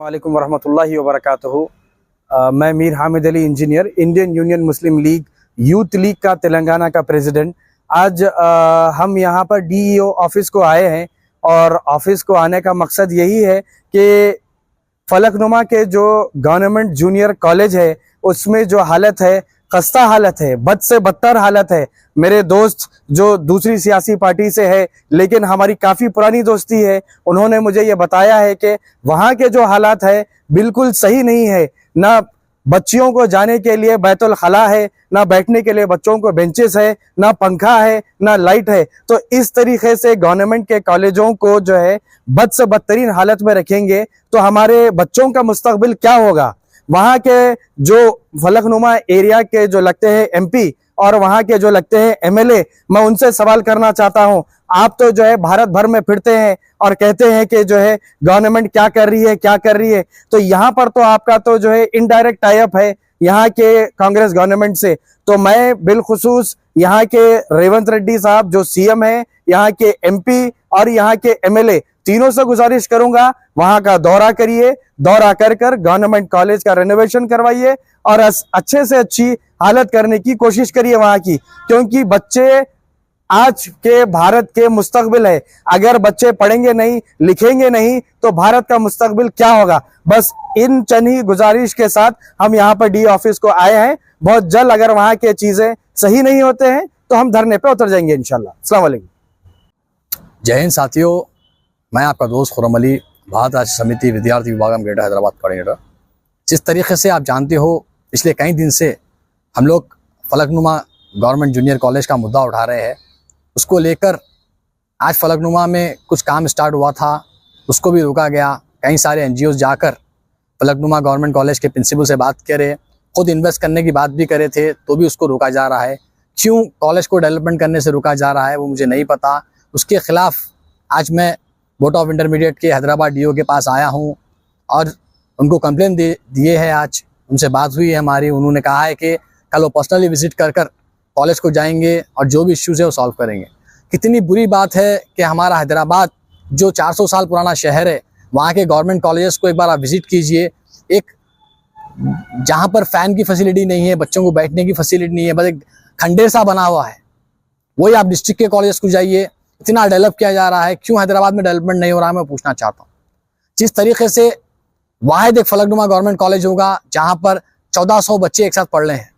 वालेकुम वरहमतुल्लाहि वबरकातुहू। मैं Mir Hamid Ali engineer, Indian Union Muslim League Youth League का तेलंगाना का प्रेसिडेंट। आज हम यहाँ पर डीईओ ऑफिस को आए हैं और ऑफिस को आने का मकसद यही है कि फलकनुमा के जो गवर्नमेंट जूनियर कॉलेज है उसमें जो हालत है, खस्ता हालत है, बद से बदतर हालत है। मेरे दोस्त जो दूसरी सियासी पार्टी से है लेकिन हमारी काफ़ी पुरानी दोस्ती है, उन्होंने मुझे ये बताया है कि वहाँ के जो हालात है बिल्कुल सही नहीं है। ना बच्चियों को जाने के लिए बैतुल खला है, ना बैठने के लिए बच्चों को बेंचेस है, ना पंखा है, ना लाइट है। तो इस तरीके से गवर्नमेंट के कॉलेजों को जो है बद से बदतरीन हालत में रखेंगे तो हमारे बच्चों का मुस्तकबिल क्या होगा। वहाँ के जो फलकनुमा एरिया के जो लगते हैं एमपी और वहाँ के जो लगते हैं एमएलए, मैं उनसे सवाल करना चाहता हूँ। आप तो जो है भारत भर में फिरते हैं और कहते हैं कि जो है गवर्नमेंट क्या कर रही है, क्या कर रही है। तो यहाँ पर तो आपका तो जो है इनडायरेक्ट टाई अप है यहाँ के कांग्रेस गवर्नमेंट से। तो मैं बिलखुसूस यहाँ के रेवंत रेड्डी साहब जो सीएम है, यहाँ के एमपी और यहाँ के एमएलए तीनों से गुजारिश करूंगा वहां का दौरा करिए, दौरा कर गवर्नमेंट कॉलेज का रेनोवेशन करवाइए और अच्छे से अच्छी हालत करने की कोशिश करिए वहां की, क्योंकि बच्चे आज के भारत के मुस्तकबिल है। अगर बच्चे पढ़ेंगे नहीं, लिखेंगे नहीं तो भारत का मुस्तकबिल क्या होगा। बस इन चंद ही गुजारिश के साथ हम यहाँ पर डी ऑफिस को आए हैं। बहुत जल्द अगर वहां के चीजें सही नहीं होते हैं तो हम धरने पे उतर जाएंगे इंशाल्लाह। अस्सलाम वालेकुम। जय हिंद साथियों, मैं आपका दोस्त खुर्रम अली, भारत राज्य समिति विद्यार्थी विभाग ग्रेटर हैदराबाद कोऑर्डिनेटर। जिस तरीके से आप जानते हो पिछले कई दिन से हम लोग फलकनुमा गवर्नमेंट जूनियर कॉलेज का मुद्दा उठा रहे हैं, उसको लेकर आज फलकनुमा में कुछ काम स्टार्ट हुआ था, उसको भी रोका गया। कई सारे एनजीओ जाकर फलकनुमा गवर्नमेंट कॉलेज के प्रिंसिपल से बात करे, खुद इन्वेस्ट करने की बात भी करे थे तो भी उसको रोका जा रहा है। क्यों कॉलेज को डेवलपमेंट करने से रोका जा रहा है वो मुझे नहीं पता। उसके खिलाफ आज मैं बोर्ड ऑफ इंटरमीडिएट के हैदराबाद डीओ के पास आया हूं और उनको कंप्लेन दिए है। आज उनसे बात हुई है हमारी, उन्होंने कहा है कि कल वो पर्सनली विजिट कर कॉलेज को जाएंगे और जो भी इश्यूज़ है वो सॉल्व करेंगे। कितनी बुरी बात है कि हमारा हैदराबाद जो 400 साल पुराना शहर है, वहाँ के गवर्नमेंट कॉलेजेस को एक बार आप विज़िट कीजिए। एक जहाँ पर फ़ैन की फैसिलिटी नहीं है, बच्चों को बैठने की फैसिलिटी नहीं है, बस एक खंडेर सा बना हुआ है। वही आप डिस्ट्रिक्ट के कॉलेज को जाइए, इतना डेवलप किया जा रहा है, क्यों हैदराबाद में डेवलपमेंट नहीं हो रहा है मैं पूछना चाहता हूँ। जिस तरीके से वाहिद एक फलकनुमा गवर्नमेंट कॉलेज होगा जहाँ पर 1400 बच्चे एक साथ पढ़ रहे हैं,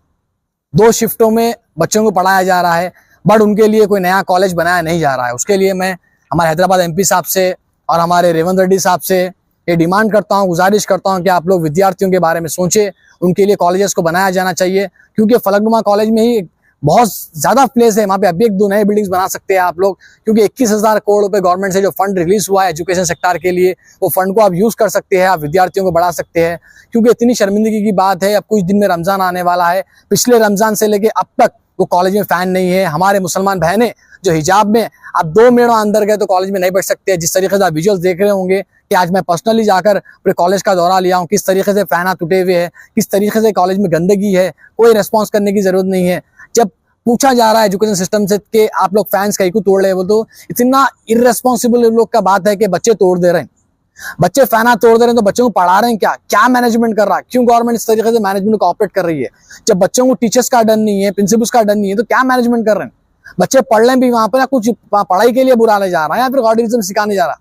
2 शिफ्टों में बच्चों को पढ़ाया जा रहा है, बट उनके लिए कोई नया कॉलेज बनाया नहीं जा रहा है। उसके लिए मैं हमारे हैदराबाद एमपी साहब से और हमारे रेवंत रेड्डी साहब से ये डिमांड करता हूँ, गुजारिश करता हूँ कि आप लोग विद्यार्थियों के बारे में सोचें, उनके लिए कॉलेजेस को बनाया जाना चाहिए। क्योंकि फलकनुमा कॉलेज में ही बहुत ज़्यादा प्लेस है, वहाँ पे अभी 1-2 नए बिल्डिंग्स बना सकते हैं आप लोग। क्योंकि 21,000 करोड़ रुपए गवर्नमेंट से जो फंड रिलीज हुआ है एजुकेशन सेक्टर के लिए, वो फंड को आप यूज़ कर सकते हैं, आप विद्यार्थियों को बढ़ा सकते हैं। क्योंकि इतनी शर्मिंदगी की बात है, अब कुछ दिन में रमज़ान आने वाला है, पिछले रमज़ान से लेके अब तक वो कॉलेज में फ़ैन नहीं है। हमारे मुसलमान बहनें जो हिजाब में अब 2 मिनट अंदर गए तो कॉलेज में नहीं बैठ सकते। जिस तरीके से आप विजुअल्स देख रहे होंगे कि आज मैं पर्सनली जाकर पूरे कॉलेज का दौरा लिया हूँ, किस तरीके से फ़ैन टूटे हुए हैं, किस तरीके से कॉलेज में गंदगी है, कोई रिस्पॉन्स करने की ज़रूरत नहीं है। जब पूछा जा रहा है एजुकेशन सिस्टम से कि आप लोग फैंस कहीं को तोड़ रहे हो, तो इतना इररेस्पॉन्सिबल लोग का बात है कि बच्चे तोड़ दे रहे हैं, बच्चे फैना तोड़ दे रहे हैं, तो बच्चों को पढ़ा रहे हैं क्या मैनेजमेंट कर रहा है। क्यों गवर्नमेंट इस तरीके से मैनेजमेंट को ऑपरेट कर रही है। जब बच्चों को टीचर्स का डर नहीं है, प्रिंसिपल्स का डर नहीं है, तो क्या मैनेजमेंट कर रहे हैं। बच्चे पढ़ लें भी वहां पर, कुछ पढ़ाई के लिए बुलाने जा रहा है या फिर गॉडरिज्म सिखाने जा रहा है।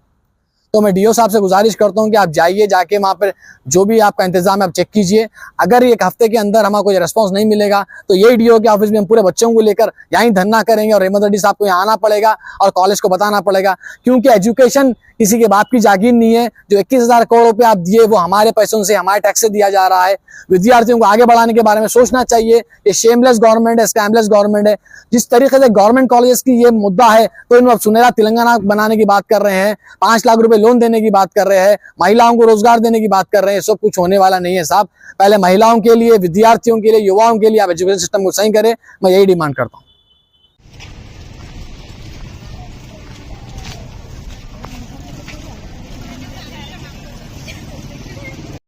तो मैं डीओ साहब से गुजारिश करता हूं कि आप जाइए, जाके वहाँ पर जो भी आपका इंतजाम है आप चेक कीजिए। अगर एक हफ्ते के अंदर हमारा कोई रिस्पांस नहीं मिलेगा तो यही डीओ के ऑफिस में हम पूरे बच्चों को लेकर यहीं धरना करेंगे और रेवंत रेड्डी साहब को यहाँ आना पड़ेगा और कॉलेज को बताना पड़ेगा। क्योंकि एजुकेशन किसी के बाप की जागीर नहीं है। जो 21,000 करोड़ रुपए आप दिए वो हमारे पैसों से, हमारे टैक्स से दिया जा रहा है। विद्यार्थियों को आगे बढ़ाने के बारे में सोचना चाहिए। ये शेमलेस गवर्नमेंट है, स्कैमलेस गवर्नमेंट है। जिस तरीके से गवर्नमेंट कॉलेज की ये मुद्दा है तो इन सुनहरा तेलंगाना बनाने की बात कर रहे हैं, 5 लाख रुपए लोन देने की बात कर रहे हैं, महिलाओं को रोजगार देने की बात कर रहे हैं। सब कुछ होने वाला नहीं है साहब। पहले महिलाओं के लिए, विद्यार्थियों के लिए, युवाओं के लिए आप एजुकेशन सिस्टम को सही करें। मैं यही डिमांड करता हूँ।